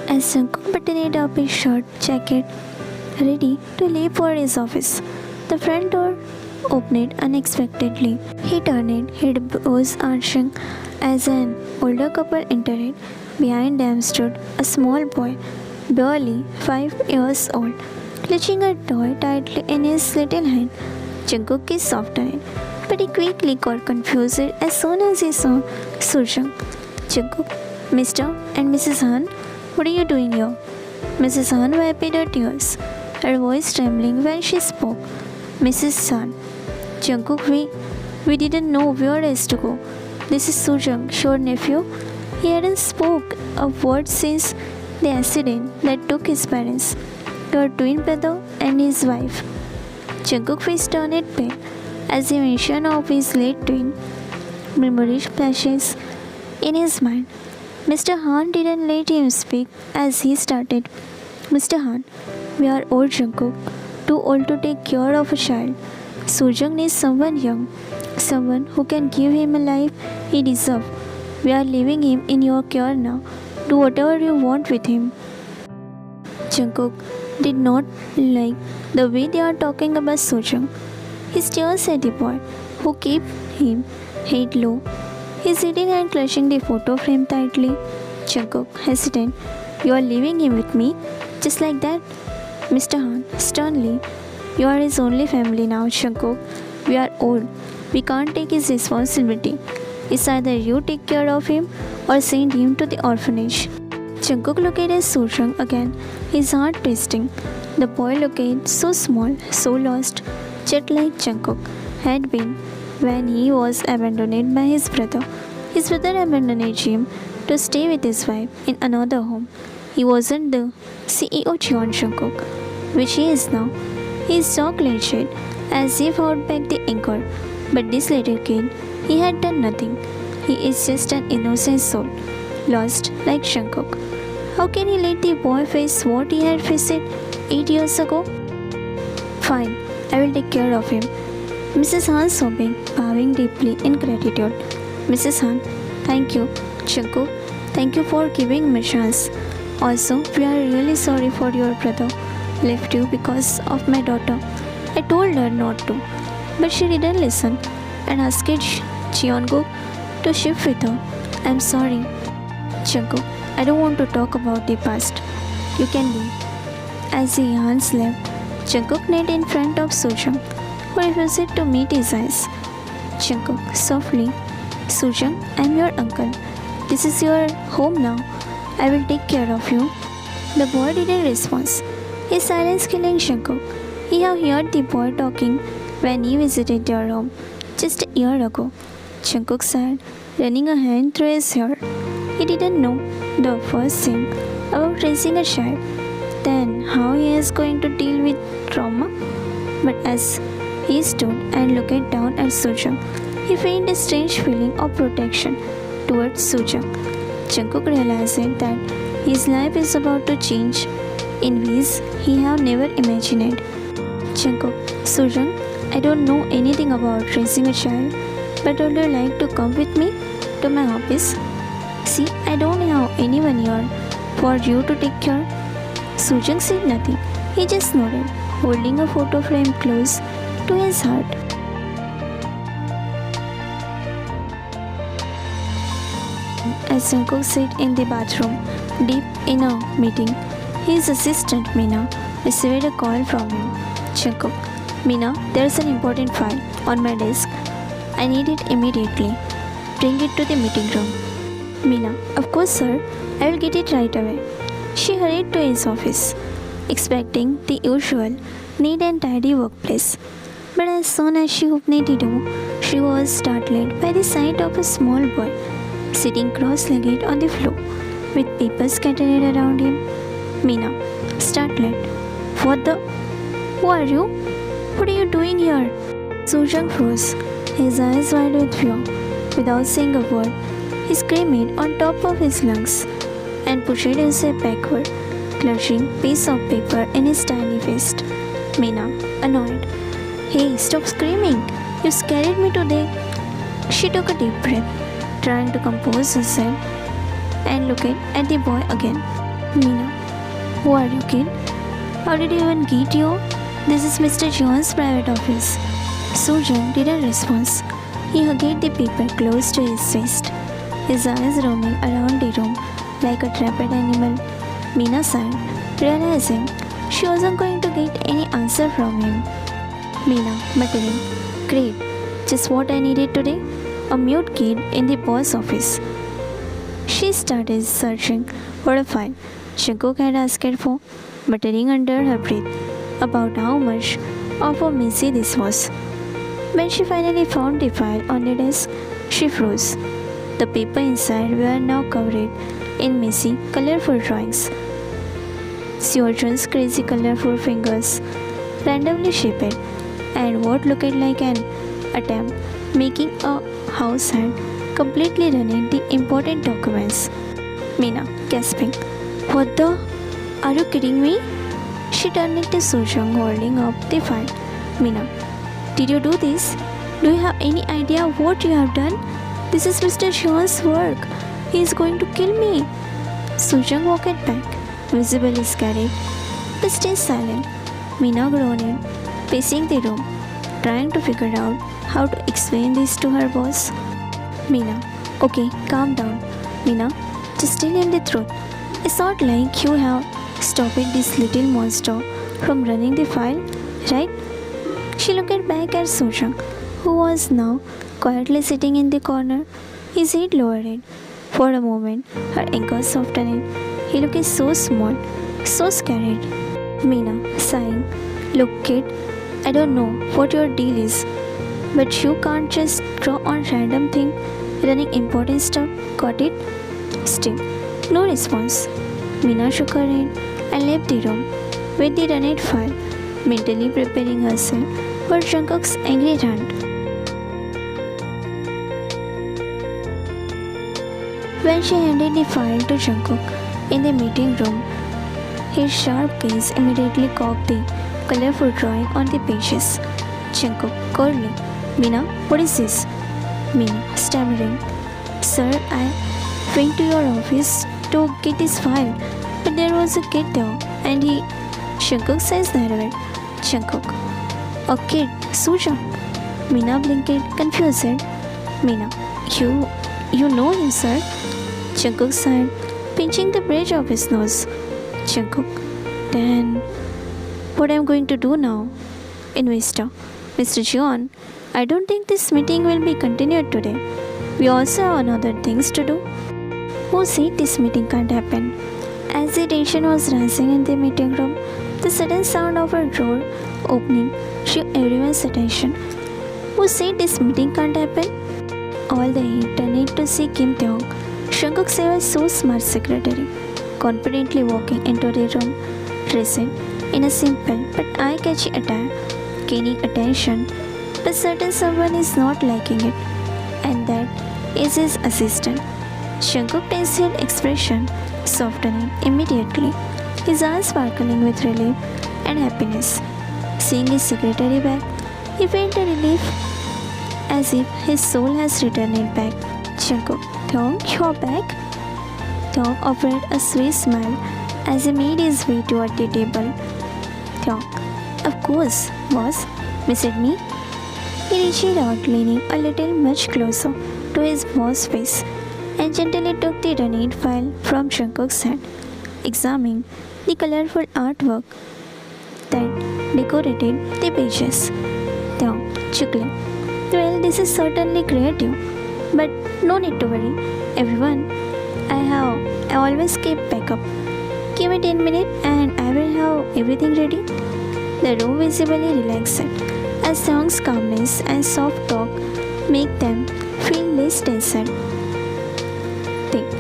as Jungkook buttoned up his shirt jacket, ready to leave for his office. The front door opened unexpectedly. He turned, his brows arching as an older couple entered. Behind them stood a small boy, barely 5 years old, clutching a toy tightly in his little hand. Jungkook is softened, but he quickly got confused as soon as he saw Sujung. Jungkook, Mr. and Mrs. Han, what are you doing here? Mrs. Han wiped her tears, her voice trembling when she spoke. Mrs. Han, Jungkook, we didn't know where else to go. This is Sujung, your nephew. He hadn't spoke a word since the accident that took his parents, your twin brother and his wife. Jungkook face turned pale as the mention of his late twin. Memory flashes in his mind. Mr. Han didn't let him speak as he started. Mr. Han, we are old, Jungkook, too old to take care of a child. Sujung needs someone young, someone who can give him a life he deserves. We are leaving him in your care now. Do whatever you want with him. Jungkook did not like the way they are talking about Sojung. He stares at the boy, who kept him head low, his hidden hand clutching the photo frame tightly. Jungkook, hesitant, you are leaving him with me? Just like that? Mr. Han, sternly, you are his only family now, Jungkook. We are old. We can't take his responsibility. It's either you take care of him or send him to the orphanage. Jungkook looked at Sojung again, his heart twisting. The boy looked so small, so lost, just like Jungkook had been when he was abandoned by his brother. His brother abandoned him to stay with his wife in another home. He wasn't the CEO Jeon Jungkook, which he is now. His jaw clenched as if held back the anger. But this little kid, he had done nothing. He is just an innocent soul, lost like Jungkook. How can he let the boy face what he had faced 8 years ago? Fine, I will take care of him. Mrs. Han sobbing, bowing deeply in gratitude. Mrs. Han, thank you. Jungkook, thank you for giving me a chance. Also, we are really sorry for your brother left you because of my daughter. I told her not to, but she didn't listen and asked Jeongo to shift with her. I'm sorry. Jungkook, I don't want to talk about the past. You can leave. As the hands left, Jungkook knelt in front of Sojung, who refused to meet his eyes. Jungkook, softly, Sojung, I'm your uncle. This is your home now. I will take care of you. The boy didn't respond. His silence killing Jungkook. He had heard the boy talking when he visited their home just a year ago. Jungkook said, running a hand through his hair. He didn't know the first thing about raising a child, then how he is going to deal with trauma. But as he stood and looked down at Sojung, he felt a strange feeling of protection towards Sojung. Jungkook realized that his life is about to change in ways he had never imagined. Jungkook, Sojung, I don't know anything about raising a child, but would you like to come with me to my office? See, I don't have anyone here for you to take care. Sojung said nothing. He just nodded, holding a photo frame close to his heart. As Jungkook sat in the bathroom, deep in a meeting, his assistant Mina received a call from him. Jungkook, Mina, there's an important file on my desk. I need it immediately. Bring it to the meeting room. Mina, of course, sir. I will get it right away. She hurried to his office, expecting the usual neat and tidy workplace. But as soon as she opened the door, she was startled by the sight of a small boy sitting cross-legged on the floor with papers scattered around him. Mina, startled. What the? Who are you? What are you doing here? Sojung froze, his eyes wide with fear. Without saying a word, he screamed on top of his lungs and pushed himself backward, clutching a piece of paper in his tiny fist. Mina, annoyed. Hey, stop screaming! You scared me to death. She took a deep breath, trying to compose herself, and looked at the boy again. Meena, who are you, kid? How did you even get here? This is Mr. John's private office. Surjan didn't respond. He hugged the paper close to his chest, his eyes roaming around the room like a trapped animal. Meena sighed, realizing she wasn't going to get any answer from him. Meena, muttering, "Great, just what I needed today. A mute kid in the boss office." She started searching for a file Shankuk had asked for, muttering under her breath about how much of a messy this was. When she finally found the file on the desk, she froze. The paper inside were now covered in messy, colorful drawings. Surjan's crazy colorful fingers, randomly shaped, and what looked like an attempt making a house hand, completely running the important documents. Meena, gasping, "What the? Are you kidding me?" She turned to Surjan holding up the file. "Meena, did you do this? Do you have any idea what you have done? This is Mr. John's work. He is going to kill me." Surjan walked back, visibly scared, but still silent. Meena groaned, pacing the room, trying to figure out how to explain this to her boss. Meena, okay, calm down. Meena, just tell him the truth. It's not like you have stopped this little monster from running the file, right? She looked back at Surjan, who was now quietly sitting in the corner, his head lowered. For a moment, her ankles softened. He looked so small, so scared. Meena, sighing, "Look, kid, I don't know what your deal is, but you can't just draw on random thing running important stuff, got it?" Still, no response. Meena shook her head and left the room with the running file, mentally preparing herself for Jungkook's angry rant. When she handed the file to Jungkook in the meeting room, his sharp gaze immediately caught the colorful drawing on the pages. Jungkook coldly, "Meena, what is this?" Meena, stammering, "Sir, I went to your office to get this file, but there was a kid there, and he..." Jungkook's eyes narrowed. Jungkook, "A kid? Surjan?" Meena blinked, confused. Meena, You know him, sir?" Jungkook sighed, pinching the bridge of his nose. Jungkook, "Then, what am I going to do now?" Investor, "Mr. John, I don't think this meeting will be continued today. We also have other things to do." "Who said this meeting can't happen?" As the tension was rising in the meeting room, the sudden sound of a door opening drew everyone's attention. "Who said this meeting can't happen?" All the heat turned to see Kim Taeyong, Jungkook's ever so smart secretary, confidently walking into the room, dressed in a simple but eye-catchy attire, gaining attention, but certain someone is not liking it, and that is his assistant. Jungkook's tense expression softening immediately, his eyes sparkling with relief and happiness. Seeing his secretary back, he felt a relief as if his soul has returned back. Jungkook, "Taeyong, you're back?" Taeyong offered a sweet smile as he made his way toward the table. Taeyong, "Of course, boss. Missed me?" He reached out, leaning a little much closer to his boss's face, and gently took the running file from Jungkook's hand, examining the colorful artwork that decorated the pages. Taeyong, chuckling, "Well, this is certainly creative, but no need to worry, everyone. I always keep backup. Give me 10 minutes and I will have everything ready." The room visibly relaxed as Taeyong's calmness and soft talk make them feel less tension. Think,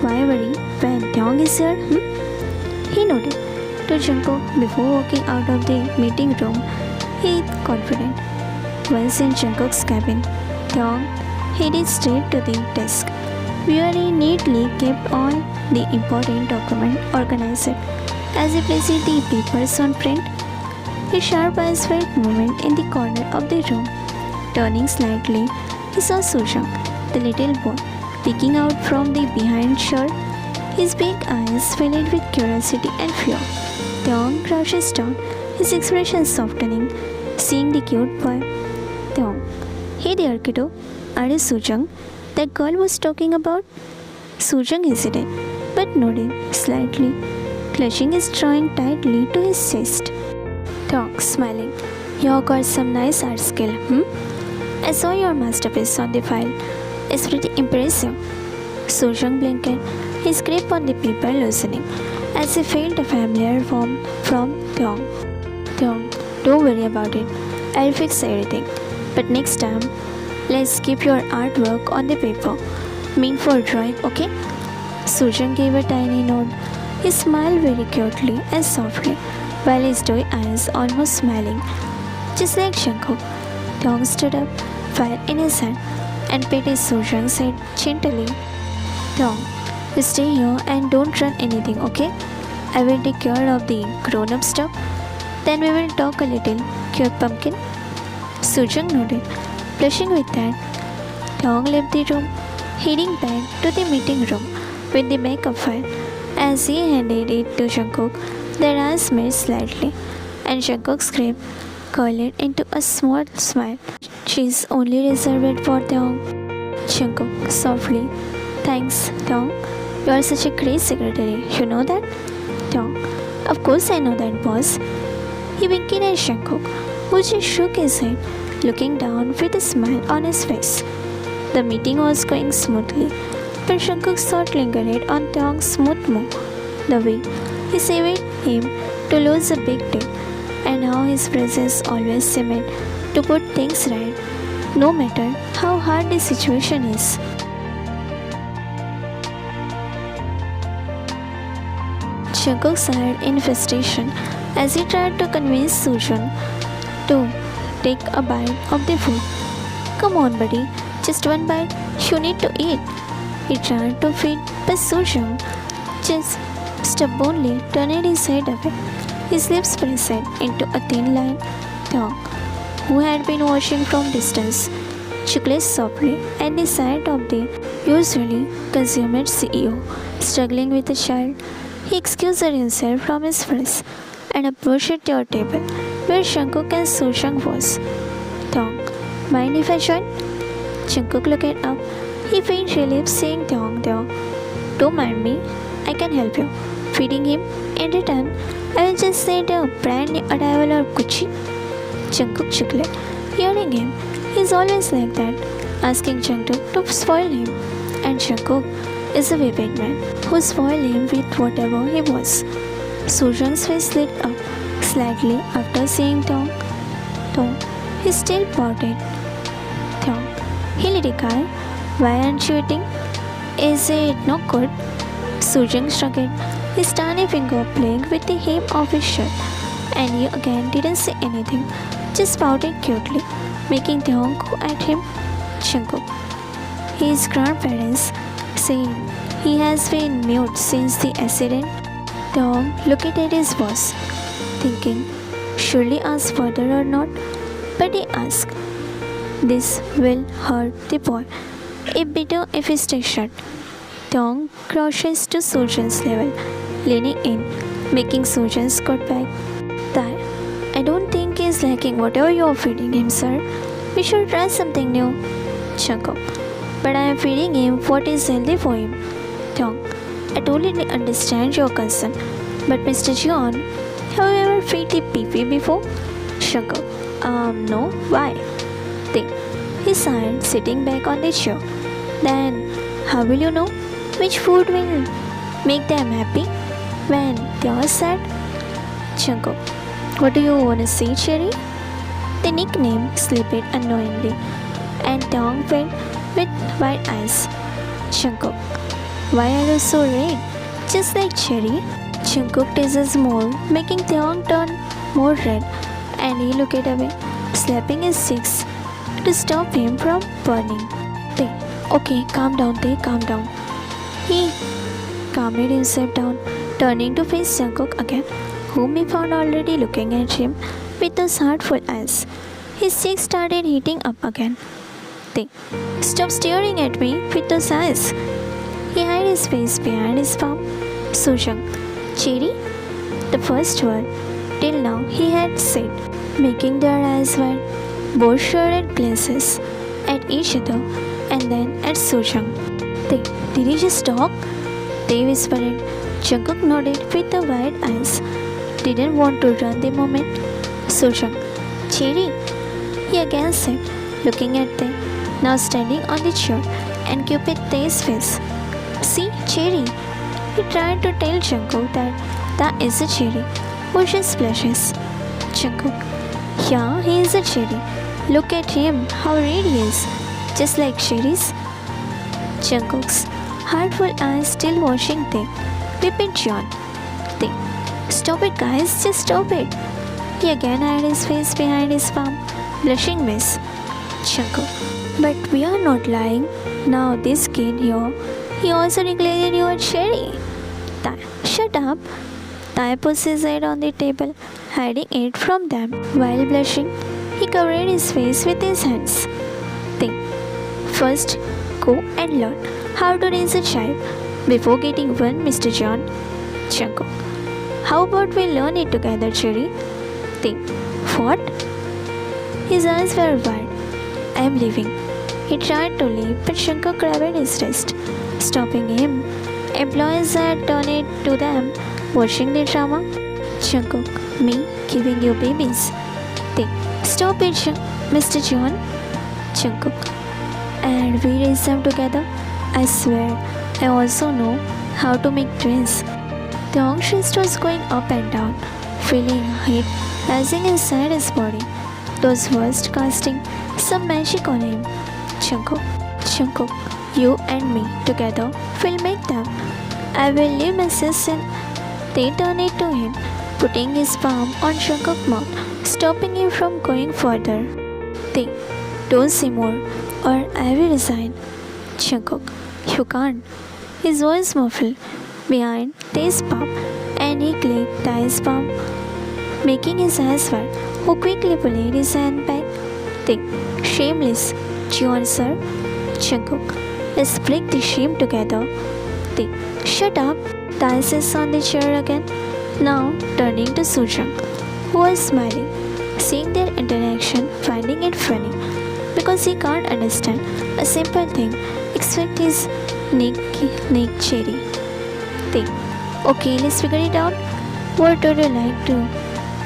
why worry when Taeyong is here? He nodded to Jungkook before walking out of the meeting room. He confident. Once in Jungkook's cabin, Taeyong headed straight to the desk, where he neatly kept all the important documents organized as he placed the papers on print. His sharp eyes felt movement in the corner of the room. Turning slightly, he saw Surjan, the little boy, peeking out from the behind shirt. his big eyes filled with curiosity and fear. Taeyong crouches down, his expression softening, seeing the cute boy. Taeyong, hey there, kiddo. Are you Sujung? That girl was talking about? Sujung hesitated, but nodded slightly, clutching his drawing tightly to his chest. Taeyong, smiling. You got some nice art skill, I saw your masterpiece on the file. It's pretty impressive. Sojung blinked, his grip on the paper loosening, as he felt a familiar warmth from Taeyong. Taeyong, don't worry about it. I'll fix everything. But next time, let's keep your artwork on the paper. Mean for drawing, okay? Sojung gave a tiny nod. He smiled very cutely and softly, while his doe eyes almost smiling, just like Jungkook. Taeyong stood up, fire in his hand, and patted Sojung's head gently. Taeyong, you stay here and don't run anything, okay? I will take care of the grown-up stuff. Then we will talk a little, cute pumpkin. Sojung nodded, blushing with that. Taeyong left the room, heading back to the meeting room with the backup file. As he handed it to Jungkook, their eyes met slightly, and Jungkook's grip curled into a small smile. She's only reserved for Taeyong. Jungkook softly. Thanks, Taeyong. You are such a great secretary. You know that? Taeyong. Of course I know that, boss. He winked at Jungkook, who just shook his head, looking down with a smile on his face. The meeting was going smoothly, but Jungkook's thought lingered on Taeyong's smooth move, the way he saved him to lose a big deal, and how his presence always seemed to put things right, no matter how hard the situation is. Jungkook sighed in frustration as he tried to convince Sojung to take a bite of the food. Come on, buddy, just one bite. You need to eat. He tried to feed, but Sojung just stubbornly turned his head away, his lips pressed into a thin line. Taeyong, who had been watching from distance, chuckled softly at the sight of the usually consummate CEO struggling with a child. He excused himself from his friends and approached their table where Jungkook and Sojung was. Taeyong, mind if I join? Jungkook looked up. He feigned relief, saying Taeyong, don't mind me, I can help you. Feeding him. In return, I will just say the brand new arrival of Gucci. Jungkook chuckled. Hearing him, he's always like that, asking Jungkook to spoil him. And Jungkook is a vivid man who spoiled him with whatever he was. Sojung's face lit up slightly after seeing Taeyong. Though he still pouted. Taeyong, hey little guy, why aren't you eating? Is it not good? Sojung shrugged, his tiny finger playing with the hem of his shirt, and he again didn't say anything, just pouted cutely, making Taeyong go at him. Jungkook, his grandparents say he has been mute since the accident. Taeyong looked at his boss, thinking, surely ask further or not, but he asked. This will hurt the boy. A bitter if he stays shut. Taeyong crouches to Sojung's level, leaning in, making Sojung squat back. That I don't think he's liking whatever you're feeding him, sir. We should try something new. Jungkook, but I am feeding him what is healthy for him. Taeyong, I totally understand your concern, but Mr. Jeon, have you ever fed the pee before? Jungkook, no, why? Think. He sighed, sitting back on the chair. Then, how will you know which food will make them happy when they are sad? Jungkook, what do you want to say, Cherry? The nickname slipped unknowingly, and Taeyong felt with wide eyes. Jungkook, why are you so red? Just like Cherry. Jungkook teases more, making Taeyong turn more red, and he looked away, slapping his cheeks to stop him from burning. Okay, calm down, calm down. He calmed himself down, turning to face Jungkook again, whom he found already looking at him with those heartful eyes. His cheeks started heating up again. Stop staring at me with those eyes. He hid his face behind his palm. Sujang, cherry? The first word till now he had said, making their eyes wide. Both shared glances at each other and then at Sujang. Did he just talk? They whispered. Jungkook nodded with the wide eyes. Didn't want to run the moment. Sujang, cherry? He again said, looking at them, now standing on the chair, and Cupid Tae's face. See, cherry. He tried to tell Jungkook that is a cherry, who just blushes. Jungkook, yeah, he is a cherry. Look at him, how red he is, just like cherries. Jungkook's heartful eyes still watching them. Repeat John. They, stop it guys, just stop it. He again hid his face behind his palm, blushing miss. Jungkook, but we are not lying. Now this kid here, he also declared you a cherry. Tae, shut up. Tae put his head on the table, hiding it from them. While blushing, he covered his face with his hands. They, first, go and learn how to raise a child before getting one, Mr. John. Jungkook, how about we learn it together, cherry? They, what? His eyes were wide. I am leaving. He tried to leave, but Jungkook grabbed his wrist, stopping him. Employees had turned it to them, watching the drama. Jungkook, me giving you babies. They, stop it, Mr. John. Jungkook, and we raise them together. I swear, I also know how to make twins. The wrist was going up and down, feeling heat rising inside his body. Those words casting some magic on him. Jungkook, you and me together will make them. I will leave my sister. They turned it to him, putting his palm on Jungkook's mouth, stopping him from going further. They, don't say more, or I will resign. Jungkook, you can't. His voice muffled behind Tae's palm, and he clicked Tae's palm, making his eyes wide, who quickly pulled his hand back. They, shameless. John, sir. Jungkook, let's break the shame together. They, shut up. Tae sits on the chair again, now turning to Sujang, who was smiling, seeing their interaction, finding it funny, because he can't understand a simple thing except his Nick cherry. They, okay, let's figure it out. What would you like to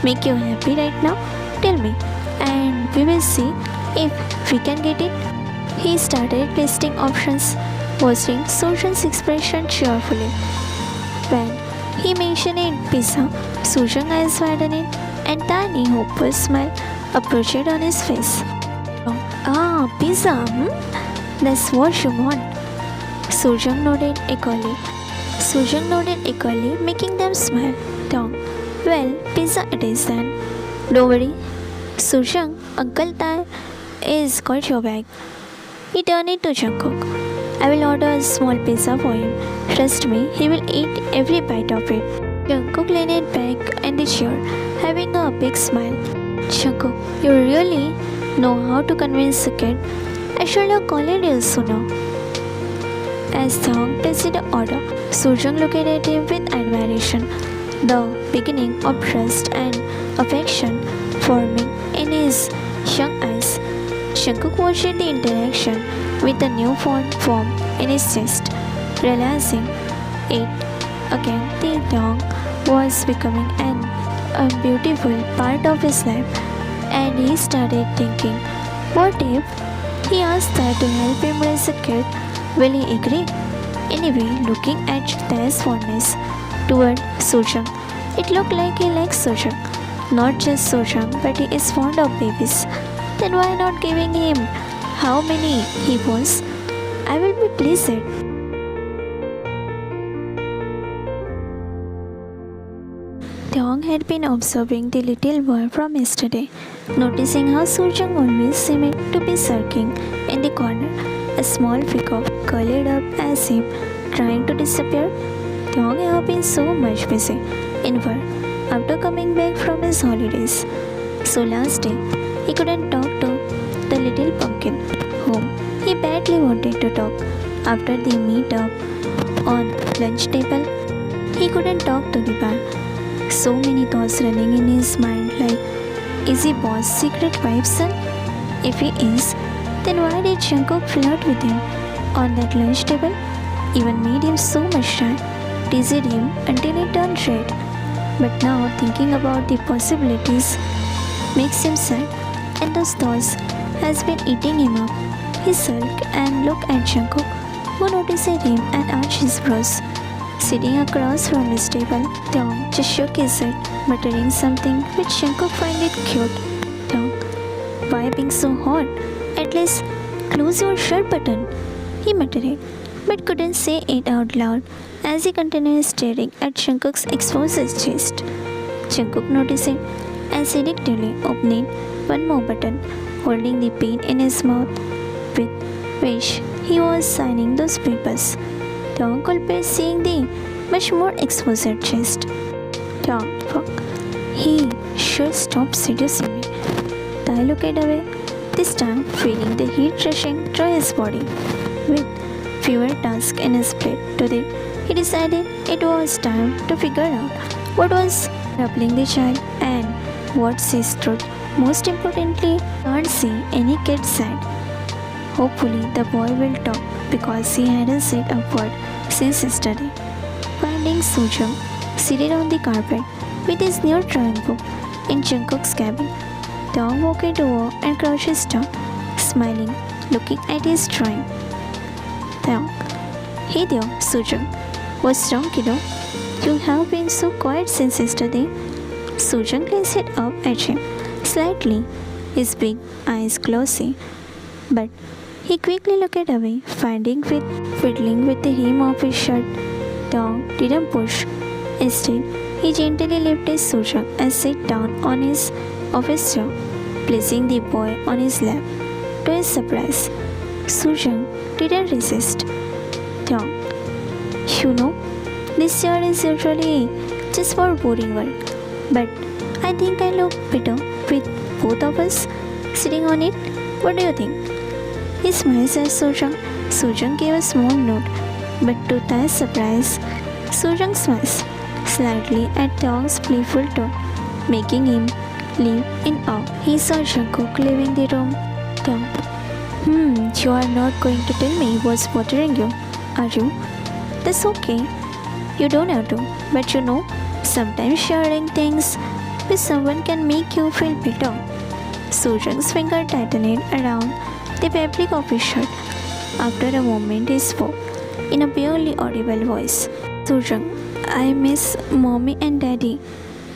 make you happy right now? Tell me, and we will see if we can get it. He started listing options, watching Sujang's expression cheerfully. When he mentioned pizza, Sujang's eyes widened and tiny hopeful smile approached on his face. Ah, pizza, That's what you want. Sujang nodded eagerly, making them smile. Dong, well, pizza it is then. Don't worry. Sujang, Uncle Tae is got your bag. He turned it to Jungkook. I will order a small pizza for him. Trust me, he will eat every bite of it. Jungkook leaned back in the chair, having a big smile. Jungkook, you really know how to convince a kid. I should have called you sooner. As Thong tasted the order, Sujang looked at him with admiration, the beginning of trust and affection forming in his young eyes. Jungkook watched the interaction with the newfound form in his chest, realizing it again the dog was becoming a beautiful part of his life, and he started thinking, what if he asked Tae to help him raise a kid? Will he agree? Anyway, looking at Tae's fondness toward Sujang, it looked like he likes Sujang. Not just Sujang, but he is fond of babies. Then why not giving him how many he wants? I will be pleased. Taeyong had been observing the little boy from yesterday, noticing how Sujang always seemed to be sulking in the corner, a small figure curled up as him, trying to disappear. Taeyong had been so much busy in work after coming back from his holidays. So last day, he couldn't talk to the little pumpkin, whom he badly wanted to talk. After the meet-up on lunch table. He couldn't talk to the boy. So many thoughts running in his mind like, is he boss' secret wife's son? If he is, then why did Jungkook flirt with him on that lunch table? Even made him so much shy, teased him until he turned red. But now thinking about the possibilities makes him sad, and those thoughts has been eating him up. He sulked and looked at Jungkook, who noticed him and arched his brows. Sitting across from his table, Taeyong just shook his head, muttering something which Jungkook found it cute. Taeyong, why being so hot? At least close your shirt button, he muttered, but couldn't say it out loud as he continued staring at Jungkook's exposed chest. Jungkook noticed it and seductively opening one more button, holding the pen in his mouth, with which he was signing those papers. Taeyong could be seeing the much more exposed chest. Taeyong, fuck. He should stop seducing me. Tae looked away, this time feeling the heat rushing through his body. With fewer tasks in his plate today, he decided it was time to figure out what was troubling the child and what's his truth. Most importantly, can't see any kid sad. Hopefully, the boy will talk because he hadn't said a word since yesterday. Finding Sujung seated on the carpet with his new drawing book in Jungkook's cabin, Taeyong walked over and crouched his down, smiling, looking at his drawing. Taeyong, hey there, Sujung. What's wrong, kiddo? You have been so quiet since yesterday. Sujung glanced up at him slightly, his big eyes glossy, but he quickly looked away, fiddling with the hem of his shirt. Taeyong didn't push. Instead, he gently lifted Sujung and sat down on his office chair, placing the boy on his lap. To his surprise, Sujung didn't resist. Taeyong, you know, this chair is usually just for boring work, but I think I look better with both of us sitting on it. What do you think? He smiled at Sujung. Sujung gave a small nod, but to Tae's surprise, Sujung smiled slightly at Taeyong's playful tone, making him leave in awe. He saw Jungkook leaving the room. Taeyong, you are not going to tell me what's bothering you, are you? That's okay. You don't have to, but you know, sometimes sharing things with someone can make you feel better. Sujung's finger tightened around the fabric of his shirt. After a moment, he spoke in a barely audible voice. Sujung, I miss mommy and daddy.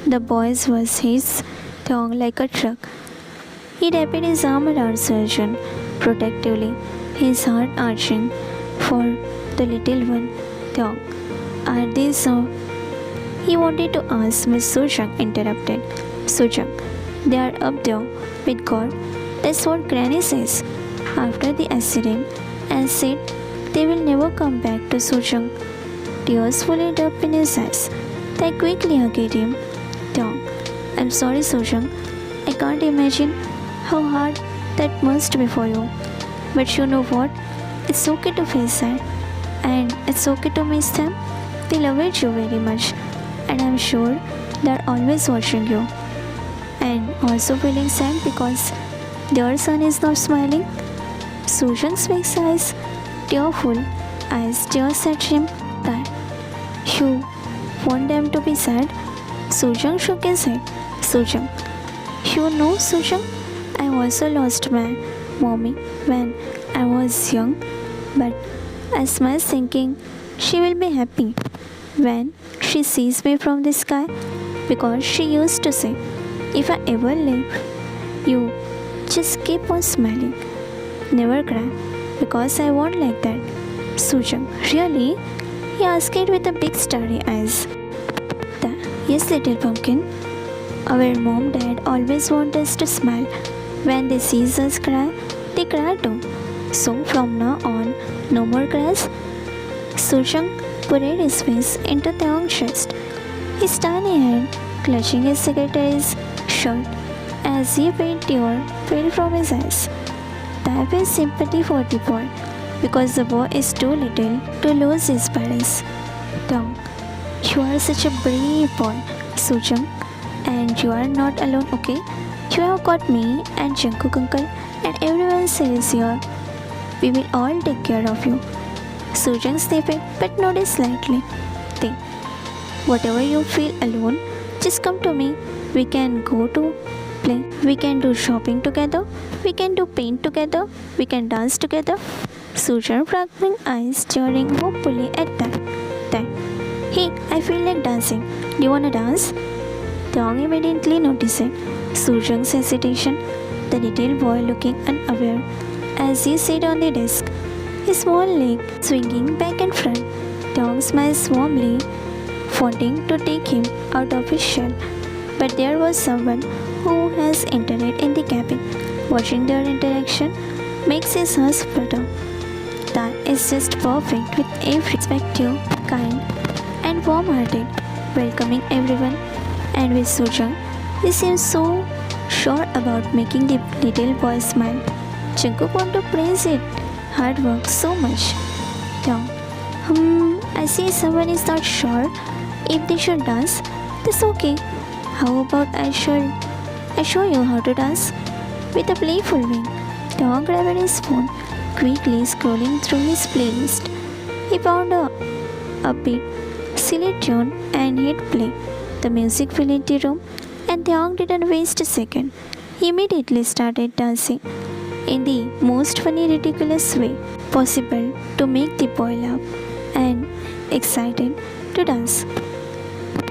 The boy's voice hissed Taeyong like a truck. He wrapped his arm around Sujung protectively, his heart arching for the little one. Taeyong, are they so? He wanted to ask, Miss Sujung interrupted. Sujung, they are up there with God. That's what Granny says. After the accident, and said they will never come back to Sujung. Tears followed up in his eyes. They quickly hugged him. Taeyong, I'm sorry, Sujung. I can't imagine how hard that must be for you. But you know what? It's okay to feel sad. And it's okay to miss them. They loved you very much. And I'm sure they're always watching you. And also feeling sad because their son is not smiling. Sujung's big eyes, tearful eyes, stares at him. That you want them to be sad? Sujung shook his head. Sujung, you know, Sujung, I also lost my mommy when I was young, but I smile thinking she will be happy when she sees me from the sky, because she used to say, if I ever leave you, just keep on smiling. Never cry, because I won't like that. Sujung, really? He asked it with a big starry eyes. Yes, little pumpkin. Our mom dad always want us to smile. When they see us cry, they cry too. So from now on, no more cries. Sujung put his face into Taeyong's chest, his tiny hand clutching his secretary's shirt as he felt tear fell from his eyes. Tae felt sympathy for the boy, because the boy is too little to lose his parents. Dong, you are such a brave boy, Sujang, and you are not alone, okay? You have got me and Jungkook uncle and everyone else here. We will all take care of you. Sujang sniffed but nodded slightly. Think, whatever you feel alone, just come to me. We can go to play. We can do shopping together. We can do paint together. We can dance together. Sujang sparkling eyes staring hopefully at that. Then, hey, I feel like dancing. Do you wanna dance? Dong immediately noticed Sujang's hesitation, the little boy looking unaware as he sat on the desk, his small leg swinging back and front. Dong smiled warmly, wanting to take him out of his shell. But there was someone who has entered in the cabin. Watching their interaction makes his heart flutter. That is just perfect with every perspective, kind and warm-hearted, welcoming everyone. And with Sujang, he seems so sure about making the little boy smile. Jungkook want to praise it hard work so much. Dong, I see someone is not sure if they should dance. That's okay. How about I show you how to dance? With a playful wink, Dong grabbed his phone, quickly scrolling through his playlist. He found a upbeat, silly tune and hit play. The music filled the room, and Dong didn't waste a second. He immediately started dancing in the most funny, ridiculous way possible to make the boy laugh and excited to dance.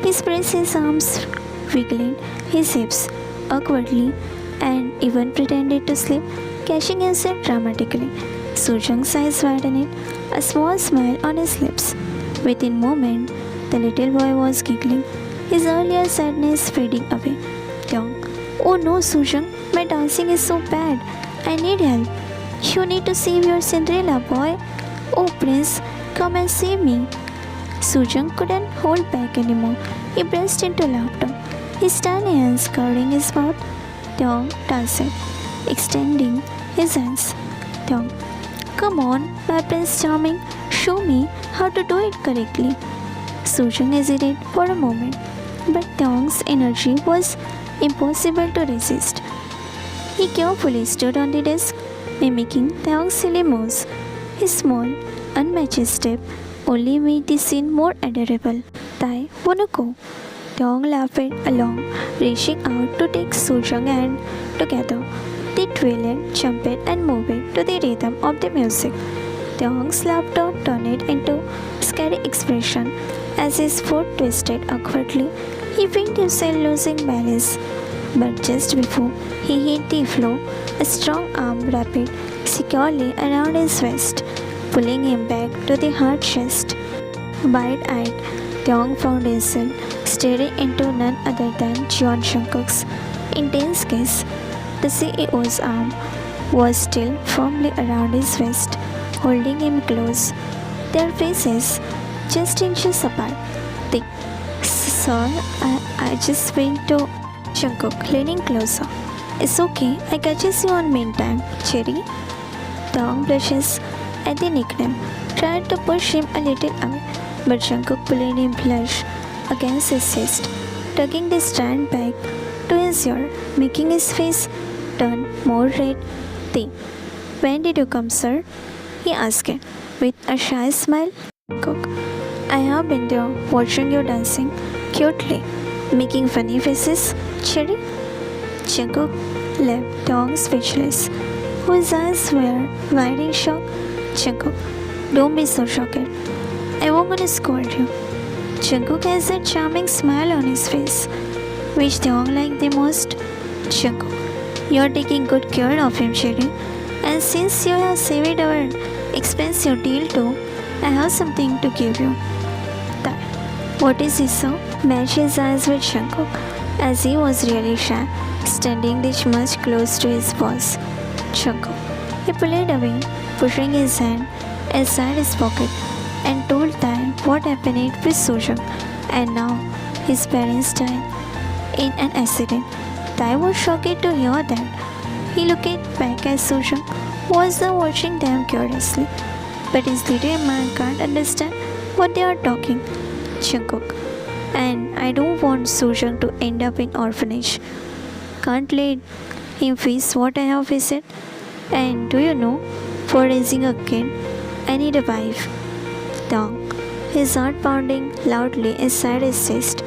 He spread his arms, wiggling his hips awkwardly, and even pretended to sleep, catching himself dramatically. Sujang's eyes widened, a small smile on his lips. Within a moment, the little boy was giggling, his earlier sadness fading away. Dong, oh no, Sujang, my dancing is so bad. I need help. You need to save your Cinderella boy. Oh, Prince, come and save me. Sujang couldn't hold back anymore. He burst into laughter, his tiny hands covering his mouth. Dong danced, extending his hands. Dong, come on, my Prince Charming, show me how to do it correctly. Sujang hesitated for a moment, but Dong's energy was impossible to resist. He carefully stood on the desk, mimicking Dong's silly moves. His small, unmatched step only made the scene more adorable. Tai, wanna go? Dong laughed along, reaching out to take Sujang's hand. Together, they twirled, jumped, and moved to the rhythm of the music. Dong's laughter turned into scary expression as his foot twisted awkwardly. He felt himself losing balance, but just before he hit the floor, a strong arm wrapped securely around his waist, pulling him back to the hard chest. Wide-eyed, Dong found himself staring into none other than Jeon Jungkook's intense gaze. The CEO's arm was still firmly around his waist, holding him close, their faces just inches apart. They, sir, I just went to Jungkook, leaning closer. It's okay, I catches you on meantime, Cherry. Dong blushes at the nickname, tried to push him a little away, but Jungkook pulled him flush against his chest, tugging the strand back to his ear, making his face turn more red. When did you come, sir? He asked with a shy smile. Jungkook, I have been there watching you dancing cutely, making funny faces, Cherry. Jungkook left Dong speechless, whose eyes were wide in shock. Jungkook, don't be so shocked. I won't gonna scold you. Jungkook has a charming smile on his face, which Dong liked the most. Jungkook, you're taking good care of him, Cherry. And since you have saved our expensive deal too, I have something to give you. What is this, sir? Matched his eyes with Jungkook, as he was really shy, standing this much close to his boss. Jungkook. He pulled away, pushing his hand inside his pocket, and told Tai what happened with Sujang. And now his parents died in an accident. Tai was shocked to hear that. He looked back at Sujang, who was now watching them curiously. but his little man can't understand what they are talking. Jungkook. And I don't want Sojang to end up in orphanage. Can't let him face what I have faced. And do you know, for raising a kid, I need a wife. Dong. His heart pounding loudly inside his chest.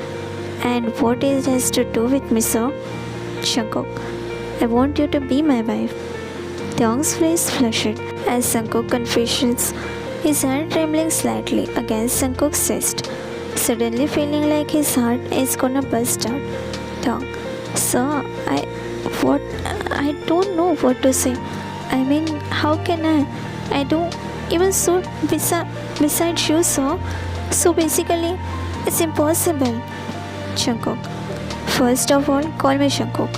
And what it has to do with me, sir? Jungkook. I want you to be my wife. Dong's face flushed as Jungkook confesses, his hand trembling slightly against Jungkook's chest, suddenly feeling like his heart is gonna burst out. Dong. Sir, I don't know what to say. I mean, how can I? I don't even suit besides you, sir. So basically, it's impossible. Jungkook. First of all, call me Jungkook.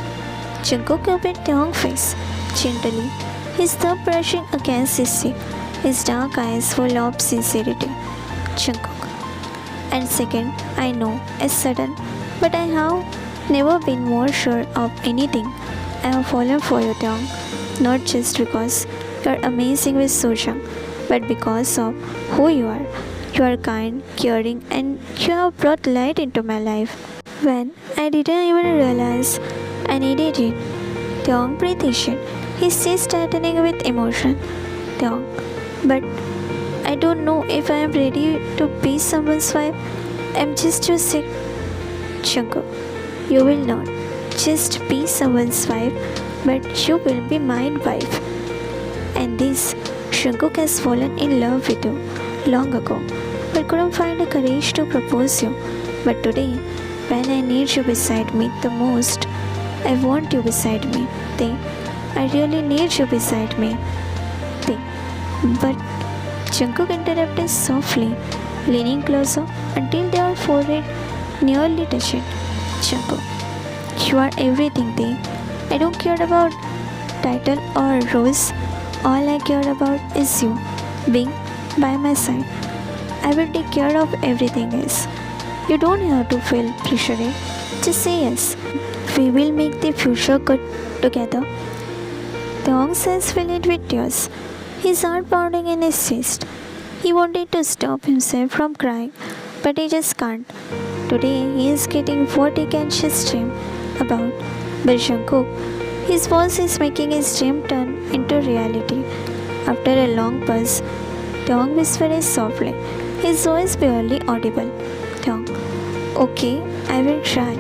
Jungkook opened Taeyong's face gently, his thumb brushing against his cheek, his dark eyes full of sincerity. Jungkook. And second, I know it's sudden, but I have never been more sure of anything. I have fallen for you, Taeyong, not just because you are amazing with Sojang, but because of who you are. You are kind, caring, and you have brought light into my life when I didn't even realize I needed it. Taeyong breathed in, his chest tightening with emotion. Taeyong, but I don't know if I am ready to be someone's wife. I'm just too sick. Jungkook, you will not just be someone's wife, but you will be my wife. And this, Jungkook has fallen in love with you long ago, but couldn't find the courage to propose you. But today, when I need you beside me the most, I want you beside me. I really need you beside me. But Jungkook interrupted softly, leaning closer until their forehead nearly touched. Jungkook, you are everything, I don't care about title or roles. All I care about is you being by my side. I will take care of everything else. You don't have to feel pressured. Just say yes. We will make the future good together. Taeyong's eyes filled with tears, his heart pounding in his chest. He wanted to stop himself from crying, but he just can't. Today he is getting what he can just dream about. But Jungkook, his voice is making his dream turn into reality. After a long pause, Taeyong whispered softly, his voice barely audible. Taeyong, okay, I will try,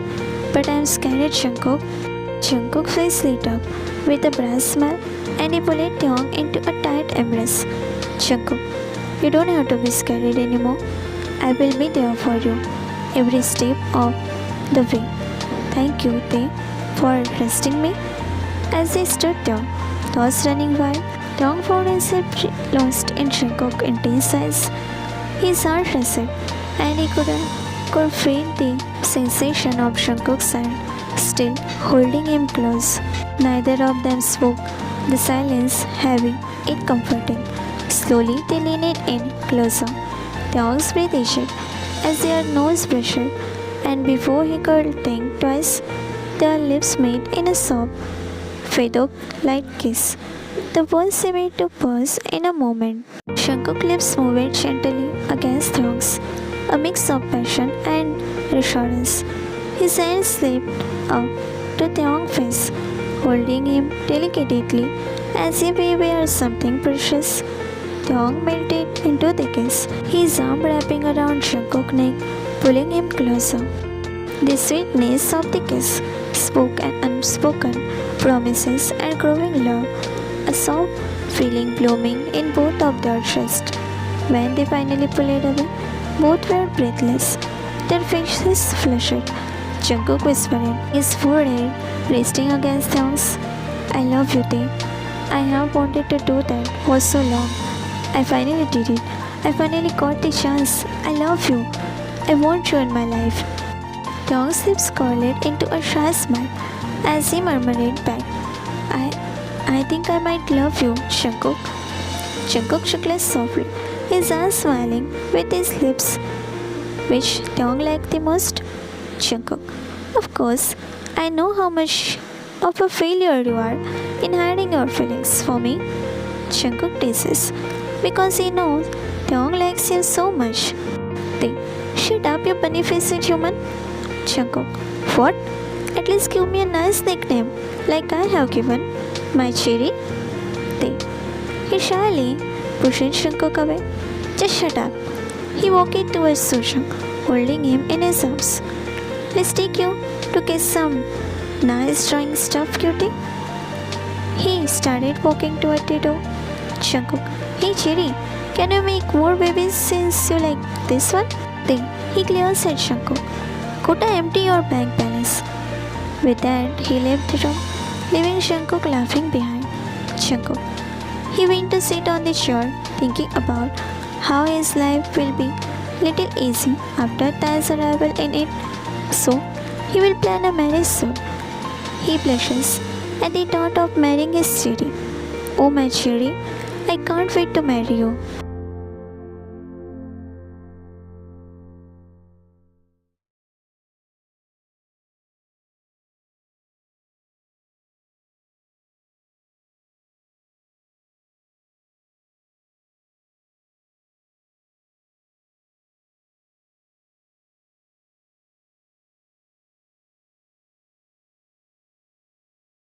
but I am scared, Jungkook. Jungkook's face lit up with a bright smile and he pulled Taeyong into a tight embrace. Jungkook, you don't have to be scared anymore. I will be there for you every step of the way. Thank you, Tae, for trusting me. As they stood there, thoughts running wild, Taeyong found himself lost in Jungkook's intense eyes. His heart raced, and he could feel the sensation of Jungkook's hand still holding him close. Neither of them spoke, the silence heavy yet comforting. Slowly they leaned in closer. Taeyong's breath issued as their nose brushed, and before he could think twice, their lips met in a soft, feather-like kiss. The world seemed to pause in a moment. Jungkook's lips moved gently against Taeyong's, a mix of passion and reassurance. His hands slipped up to Taeyong's face, holding him delicately as if he were something precious. Taeyong melted into the kiss, his arm wrapping around Jungkook's neck, pulling him closer. The sweetness of the kiss spoke an unspoken promises and growing love, a soft feeling blooming in both of their chests. When they finally pulled away, both were breathless, their faces flushed. Jungkook whispered, his forehead resting against Taeyong's. I love you, Tae. I have wanted to do that for so long. I finally did it. I finally got the chance. I love you. I want you in my life. Taeyong's lips curled into a shy smile as he murmured back, I think I might love you, Jungkook. Jungkook chuckled softly, his eyes smiling with his lips. Which Taeyong liked the most? Jungkook. Of course, I know how much of a failure you are in hiding your feelings for me. Jungkook teases, because he knows Taeyong likes him so much. They, shut up, you bunny-faced human. Jungkook, what? At least give me a nice nickname, like I have given my cherry. They, he shyly pushed Jungkook away. Just shut up. He walked towards Sojung, holding him in his arms. Let's take you to get some nice drawing stuff, cutie. He started walking toward the door. Jungkook, hey Cherry, can you make more babies since you like this one? Then he glares at Jungkook. Go to empty your bank balance. With that, he left the room, leaving Jungkook laughing behind. Jungkook. He went to sit on the chair, thinking about how his life will be little easy after Tae's arrival in it. So, he will plan a marriage soon. He blushes at the thought of marrying his Cherry. Oh my Cherry, I can't wait to marry you.